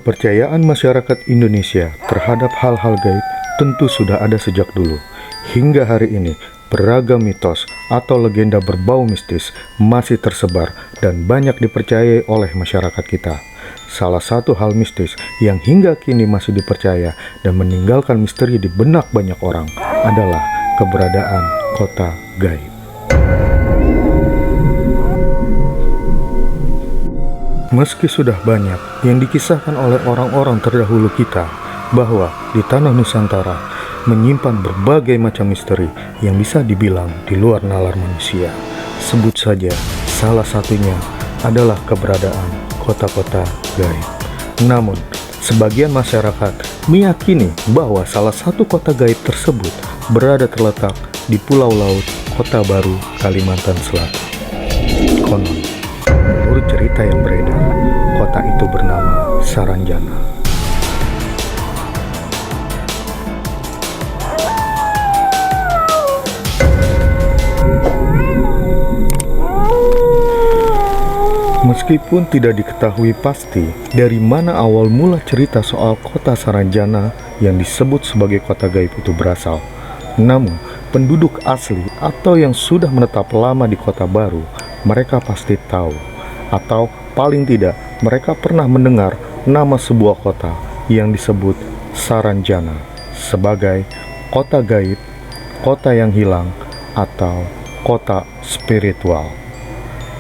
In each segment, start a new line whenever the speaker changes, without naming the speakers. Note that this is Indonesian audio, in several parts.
Kepercayaan masyarakat Indonesia terhadap hal-hal gaib tentu sudah ada sejak dulu. Hingga hari ini, beragam mitos atau legenda berbau mistis masih tersebar dan banyak dipercayai oleh masyarakat kita. Salah satu hal mistis yang hingga kini masih dipercaya dan meninggalkan misteri di benak banyak orang adalah keberadaan kota gaib. Meski sudah banyak yang dikisahkan oleh orang-orang terdahulu kita bahwa di tanah Nusantara menyimpan berbagai macam misteri yang bisa dibilang di luar nalar manusia. Sebut saja salah satunya adalah keberadaan kota-kota gaib. Namun, sebagian masyarakat meyakini bahwa salah satu kota gaib tersebut berada terletak di Pulau Laut, Kota Baru, Kalimantan Selatan. Konon, menurut cerita yang beredar, kota itu bernama Saranjana. Meskipun tidak diketahui pasti dari mana awal mula cerita soal kota Saranjana yang disebut sebagai kota gaib itu berasal, namun penduduk asli atau yang sudah menetap lama di Kota Baru, mereka pasti tahu, atau paling tidak mereka pernah mendengar nama sebuah kota yang disebut Saranjana sebagai kota gaib, kota yang hilang, atau kota spiritual.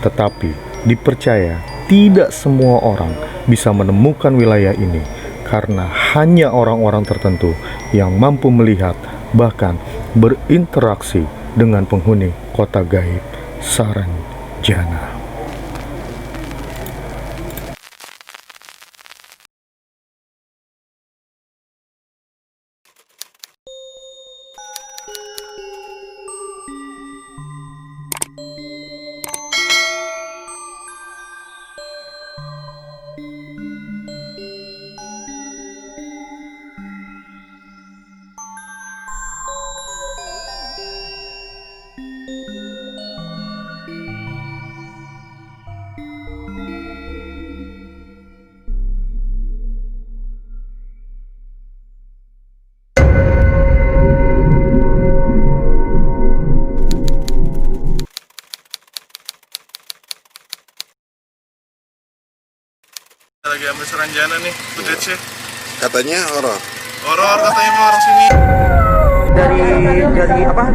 Tetapi dipercaya tidak semua orang bisa menemukan wilayah ini karena hanya orang-orang tertentu yang mampu melihat bahkan berinteraksi dengan penghuni kota gaib Saranjana.
Lagi ambil Saranjana nih, footage.
Katanya horor.
Horor katanya mah orang sini.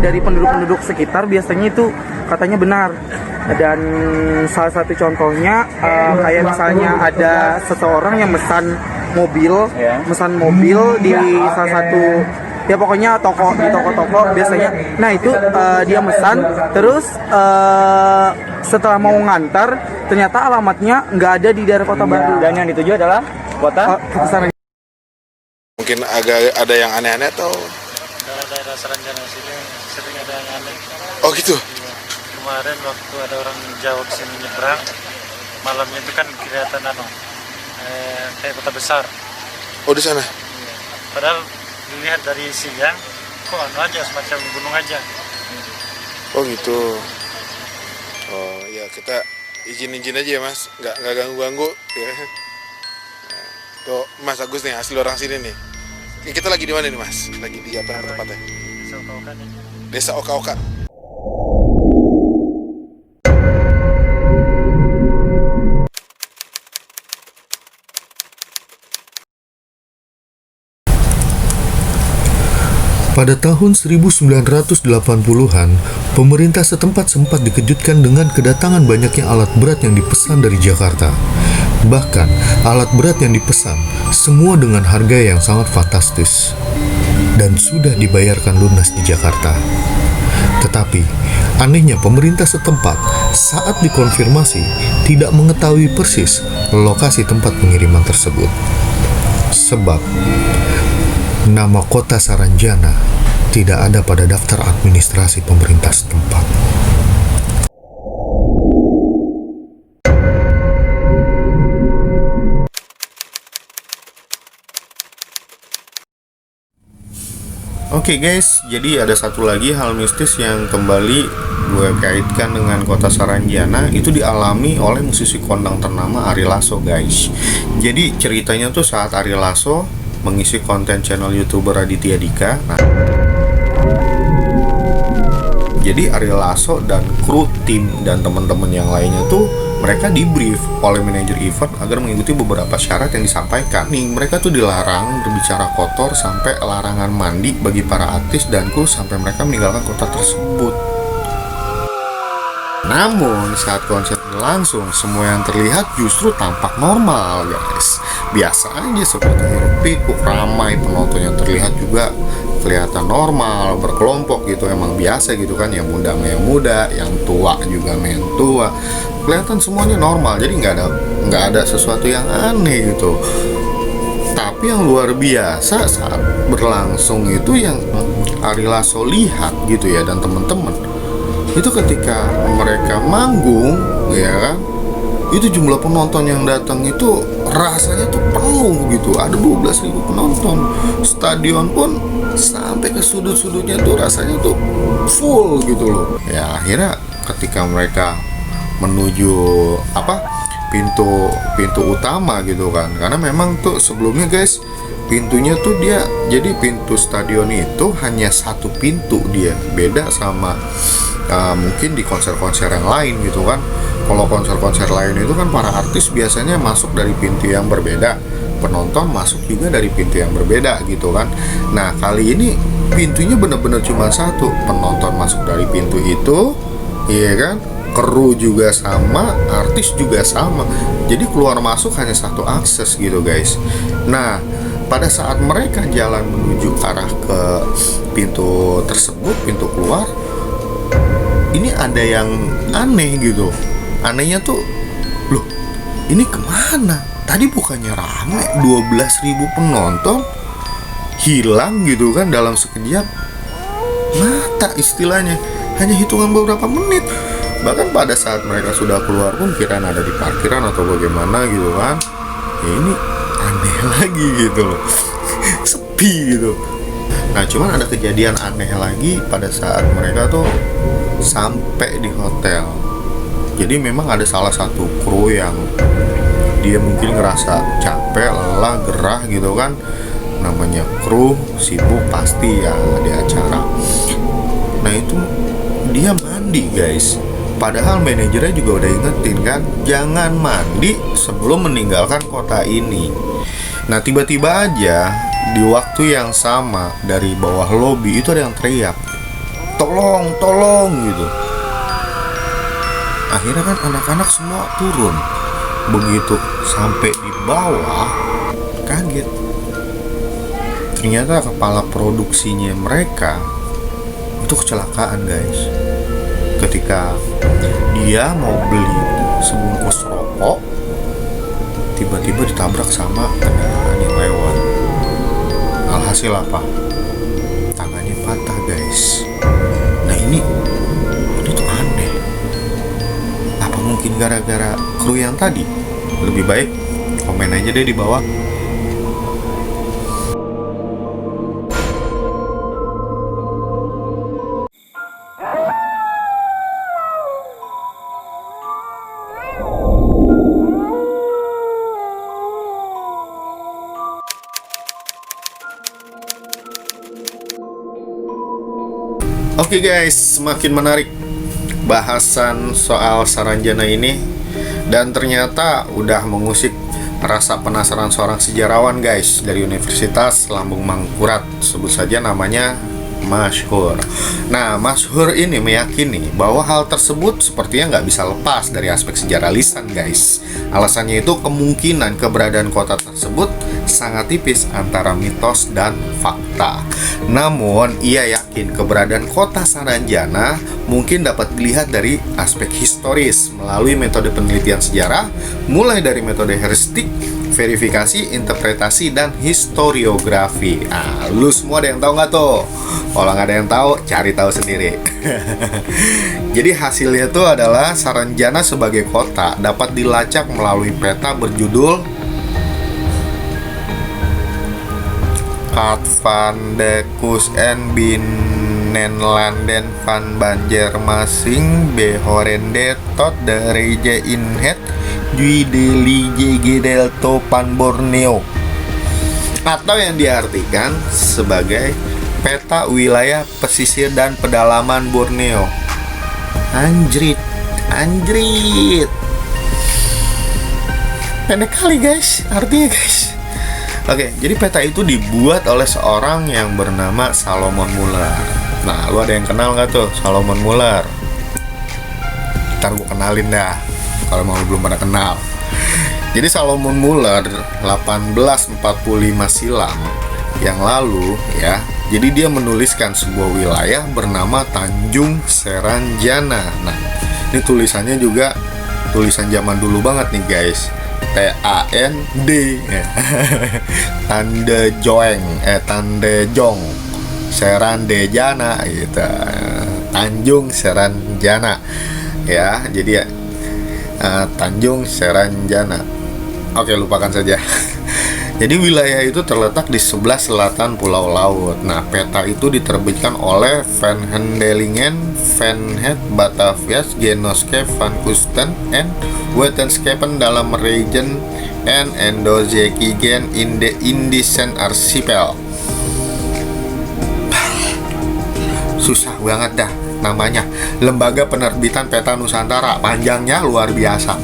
Dari penduduk-penduduk sekitar biasanya itu katanya benar. Dan salah satu contohnya kayak misalnya ada seseorang yang mesan mobil di salah satu, ya pokoknya toko, di toko-toko biasanya. Nah itu dia mesan, terus setelah mau ngantar ternyata alamatnya nggak ada di daerah Kota Baru.
Dan yang dituju adalah kota
Saranjana.
Mungkin agak ada yang aneh-aneh atau?
Daerah Saranjana sini sering ada yang aneh.
Oh gitu.
Iya. Kemarin waktu ada orang Jawa kesini nyebrang, malamnya itu kan kelihatan kayak kota besar.
Oh di sana.
Iya. Padahal dilihat dari siang, kok aja semacam gunung aja.
Oh gitu. Oh ya, kita izin aja ya mas, nggak ganggu ya. Nah, tuh Mas Agus nih, asli orang sini nih. Kita lagi di mana nih mas? Lagi di apa nama tempatnya?
Desa Oka-Oka nih.
Desa Oka-Oka.
Pada tahun 1980-an, pemerintah setempat sempat dikejutkan dengan kedatangan banyaknya alat berat yang dipesan dari Jakarta. Bahkan, alat berat yang dipesan semua dengan harga yang sangat fantastis dan sudah dibayarkan lunas di Jakarta. Tetapi, anehnya pemerintah setempat saat dikonfirmasi tidak mengetahui persis lokasi tempat pengiriman tersebut. Sebab nama kota Saranjana tidak ada pada daftar administrasi pemerintah setempat. Oke guys, jadi ada satu lagi hal mistis yang kembali gue kaitkan dengan kota Saranjana. Itu dialami oleh musisi kondang ternama Ari Lasso guys. Jadi ceritanya tuh saat Ari Lasso mengisi konten channel YouTuber Raditya Dika. Nah, jadi Ari Lasso dan kru tim dan teman-teman yang lainnya tuh mereka di brief oleh manajer event agar mengikuti beberapa syarat yang disampaikan. Nih, mereka tuh dilarang berbicara kotor sampai larangan mandi bagi para artis dan kru sampai mereka meninggalkan kota tersebut. Namun saat konser berlangsung, semua yang terlihat justru tampak normal guys. Biasa aja seperti hiruk pikuk, ramai, penonton yang terlihat juga kelihatan normal, berkelompok gitu, emang biasa gitu kan, yang muda main muda, yang tua juga main tua, kelihatan semuanya normal, jadi nggak ada sesuatu yang aneh gitu. Tapi yang luar biasa saat berlangsung itu yang Ari Lasso lihat gitu ya, dan teman-teman itu ketika mereka manggung ya kan, itu jumlah penonton yang datang itu rasanya tuh penuh gitu, ada 12.000 penonton, stadion pun sampai ke sudut-sudutnya tuh rasanya tuh full gitu loh. Ya akhirnya ketika mereka menuju pintu utama gitu kan, karena memang tuh sebelumnya guys pintunya tuh dia, jadi pintu stadion itu hanya satu pintu, dia beda sama mungkin di konser-konser yang lain gitu kan. Kalau konser-konser lain itu kan para artis biasanya masuk dari pintu yang berbeda, penonton masuk juga dari pintu yang berbeda gitu kan. Nah kali ini pintunya bener-bener cuma satu, penonton masuk dari pintu itu, iya kan, kru juga sama, artis juga sama, jadi keluar masuk hanya satu akses gitu guys. Nah pada saat mereka jalan menuju arah ke pintu tersebut, pintu keluar, ini ada yang aneh gitu. Anehnya tuh, loh ini kemana? Tadi bukannya rame, 12.000 penonton hilang gitu kan dalam sekejap mata istilahnya, hanya hitungan beberapa menit. Bahkan pada saat mereka sudah keluar pun kirain ada di parkiran atau bagaimana gitu kan. Ya ini aneh lagi gitu loh. Sepi gitu. Nah cuman ada kejadian aneh lagi pada saat mereka tuh sampai di hotel. Jadi memang ada salah satu kru yang dia mungkin ngerasa capek, lelah, gerah gitu kan. Namanya kru, sibuk pasti ya di acara. Nah itu dia mandi guys. Padahal manajernya juga udah ingetin kan, jangan mandi sebelum meninggalkan kota ini. Nah tiba-tiba aja di waktu yang sama dari bawah lobi itu ada yang teriak, tolong, tolong gitu. Akhirnya kan anak-anak semua turun. Begitu sampai di bawah, kaget. Ternyata kepala produksinya mereka itu kecelakaan guys. Ketika dia mau beli sebungkus rokok, tiba-tiba ditabrak sama kendaraan yang lewat. Alhasil apa? Tangannya patah guys. Nah ini tuh aneh. Apa mungkin gara-gara kru yang tadi? Lebih baik komen aja deh di bawah. Oke guys, semakin menarik bahasan soal Saranjana ini, dan ternyata udah mengusik rasa penasaran seorang sejarawan guys dari Universitas Lambung Mangkurat, sebut saja namanya Masyhur. Nah, Masyhur ini meyakini bahwa hal tersebut sepertinya nggak bisa lepas dari aspek sejarah lisan guys. Alasannya itu kemungkinan keberadaan kota tersebut sangat tipis antara mitos dan fakta. Namun, ia yakin keberadaan kota Saranjana mungkin dapat dilihat dari aspek historis melalui metode penelitian sejarah, mulai dari metode heuristik, verifikasi, interpretasi, dan historiografi. Nah, lu semua ada yang tahu nggak tuh? Kalau nggak ada yang tahu, cari tahu sendiri. Jadi hasilnya itu adalah Saranjana sebagai kota dapat dilacak melalui peta berjudul
Kat van de Kust en Binnenlanden van Banjarmasin behorende tot de Reje Inhet Dwi de Lije Gedelto Pan Borneo, atau yang diartikan sebagai peta wilayah pesisir dan pedalaman Borneo. Anjrit, pendek kali guys artinya guys. Oke, jadi peta itu dibuat oleh seorang yang bernama Salomon Muller. Nah, lu ada yang kenal nggak tuh Salomon Muller? Ntar gue kenalin dah, kalau mau lu belum pada kenal. Jadi Salomon Muller 1845 silam yang lalu ya. Jadi dia menuliskan sebuah wilayah bernama Tanjung Seranjana. Nah, ini tulisannya juga tulisan zaman dulu banget nih guys. TAND Tandejong Serandejana gitu. Tanjung Seranjana ya. Jadi Tanjung Seranjana. Oke, lupakan saja. Jadi wilayah itu terletak di sebelah selatan Pulau Laut. Nah, peta itu diterbitkan oleh Van Hendelingen, Van Het Batavias, Genoske Van Kusten en Wetenskapen dalam Region en Endozekigen in the Indischen Archipel. Susah banget dah namanya. Lembaga Penerbitan Peta Nusantara, panjangnya luar biasa.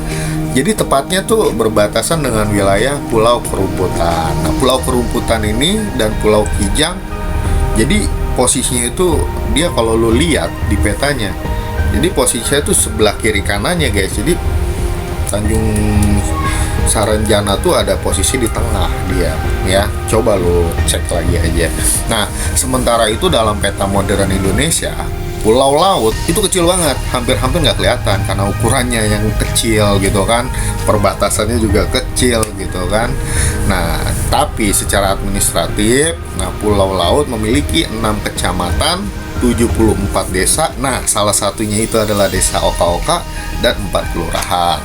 Jadi tepatnya tuh berbatasan dengan wilayah Pulau Kerumputan. Nah, Pulau Kerumputan ini dan Pulau Kijang, jadi posisinya itu dia kalau lo lihat di petanya, jadi posisinya tuh sebelah kiri kanannya guys. Jadi Tanjung Saranjana tuh ada posisi di tengah dia ya. Coba lo cek lagi aja. Nah, sementara itu dalam peta modern Indonesia, Pulau Laut itu kecil banget, hampir-hampir nggak kelihatan karena ukurannya yang kecil gitu kan, perbatasannya juga kecil gitu kan. Nah, tapi secara administratif, nah Pulau Laut memiliki 6 kecamatan, 74 desa. Nah, salah satunya itu adalah Desa Oka-Oka dan 4 kelurahan.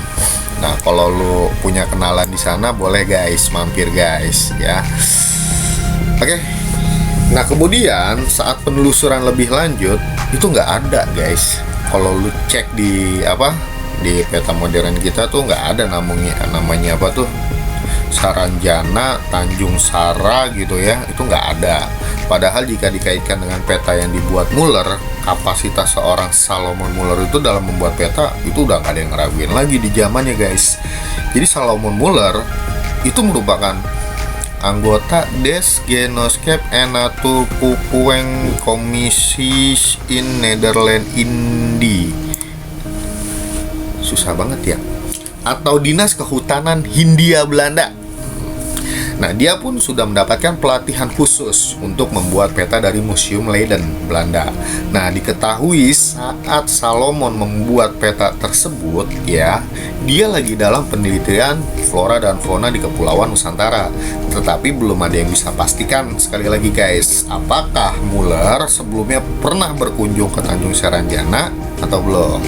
Nah, kalau lu punya kenalan di sana boleh guys, mampir guys ya. Oke. Nah, kemudian saat penelusuran lebih lanjut itu nggak ada guys. Kalau lu cek di di peta modern kita tuh nggak ada namanya apa tuh Saranjana, Tanjung Sara gitu ya, itu nggak ada. Padahal jika dikaitkan dengan peta yang dibuat Muller, kapasitas seorang Salomon Muller itu dalam membuat peta itu udah nggak ada yang ngeraguin lagi di zamannya guys. Jadi Salomon Muller itu merupakan anggota Des Genoskep Enatu Pukueng Commissies in Nederland Indi. Susah banget ya. Atau Dinas Kehutanan Hindia Belanda. Nah, dia pun sudah mendapatkan pelatihan khusus untuk membuat peta dari Museum Leiden, Belanda. Nah, diketahui saat Salomon membuat peta tersebut, ya, dia lagi dalam penelitian flora dan fauna di Kepulauan Nusantara. Tetapi belum ada yang bisa pastikan, sekali lagi guys, apakah Muller sebelumnya pernah berkunjung ke Tanjung Seranjana atau belum.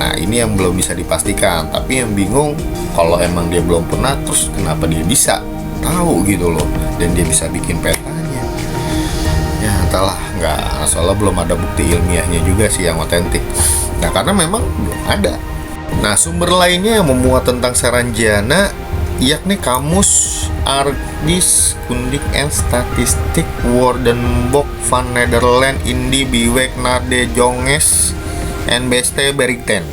Nah, ini yang belum bisa dipastikan. Tapi yang bingung, kalau emang dia belum pernah, terus kenapa dia bisa tahu gitu loh, dan dia bisa bikin petanya. Ya entahlah, nggak, soalnya belum ada bukti ilmiahnya juga sih yang otentik. Nah, karena memang belum ada. Nah, sumber lainnya yang memuat tentang Seranjana yakni Kamus Ardis Kundik en Statistik Woordenboek van Nederland Indi Biwek naar de Jonges en Beste Berichten.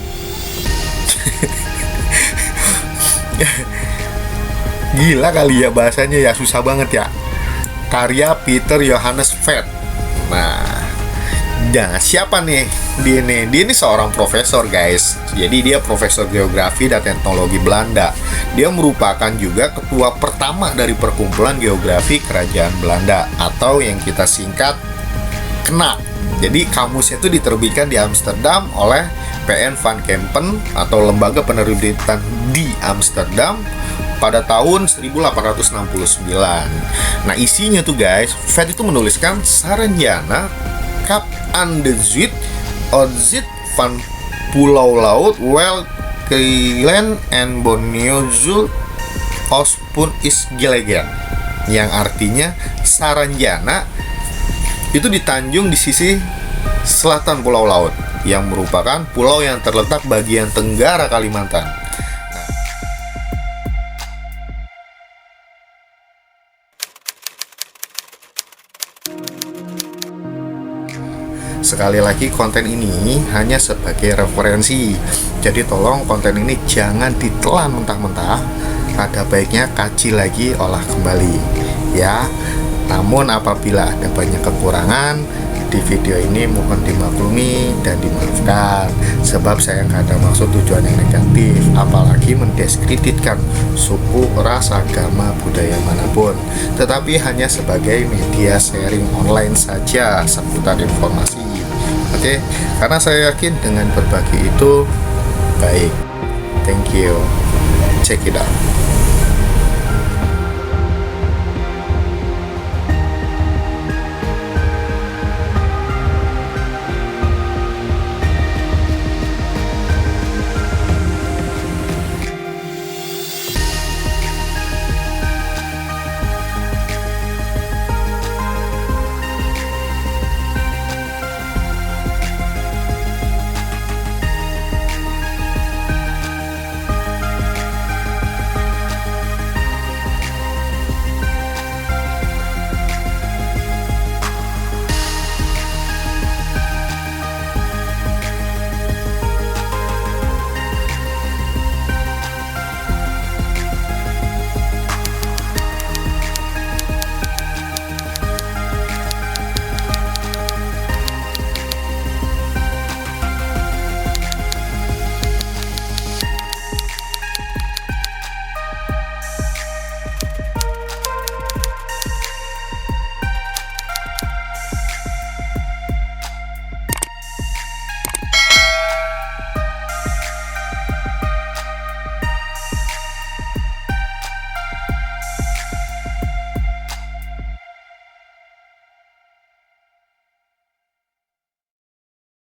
Gila kali ya bahasanya ya, susah banget ya. Karya Peter Johannes Vet. Nah, siapa nih dia nih? Dia ini seorang profesor guys. Jadi dia profesor geografi dan teknologi Belanda. Dia merupakan juga ketua pertama dari Perkumpulan Geografi Kerajaan Belanda atau yang kita singkat KNAK. Jadi kamusnya itu diterbitkan di Amsterdam oleh PN Van Kempen atau Lembaga Penerbitan di Amsterdam pada tahun 1869. Nah, isinya tuh guys, Vet itu menuliskan Saranjana, Kap aan de Zuid, Odzit van Pulau Laut, Wel Keilen en Borneo Zul, Ospun is gelegen.
yang artinya Saranjana itu di Tanjung di sisi selatan Pulau Laut, yang merupakan pulau yang terletak bagian tenggara Kalimantan. Sekali lagi, konten ini hanya sebagai referensi, jadi tolong konten ini jangan ditelan mentah-mentah. Ada baiknya kaji lagi, olah kembali ya. Namun apabila ada banyak kekurangan di video ini, mohon dimaklumi dan dimaafkan, sebab saya nggak ada maksud tujuan yang negatif, apalagi mendiskreditkan suku, ras, agama, budaya manapun, tetapi hanya sebagai media sharing online saja seputar informasi. Oke, karena saya yakin dengan berbagi itu baik. Thank you. Check it out.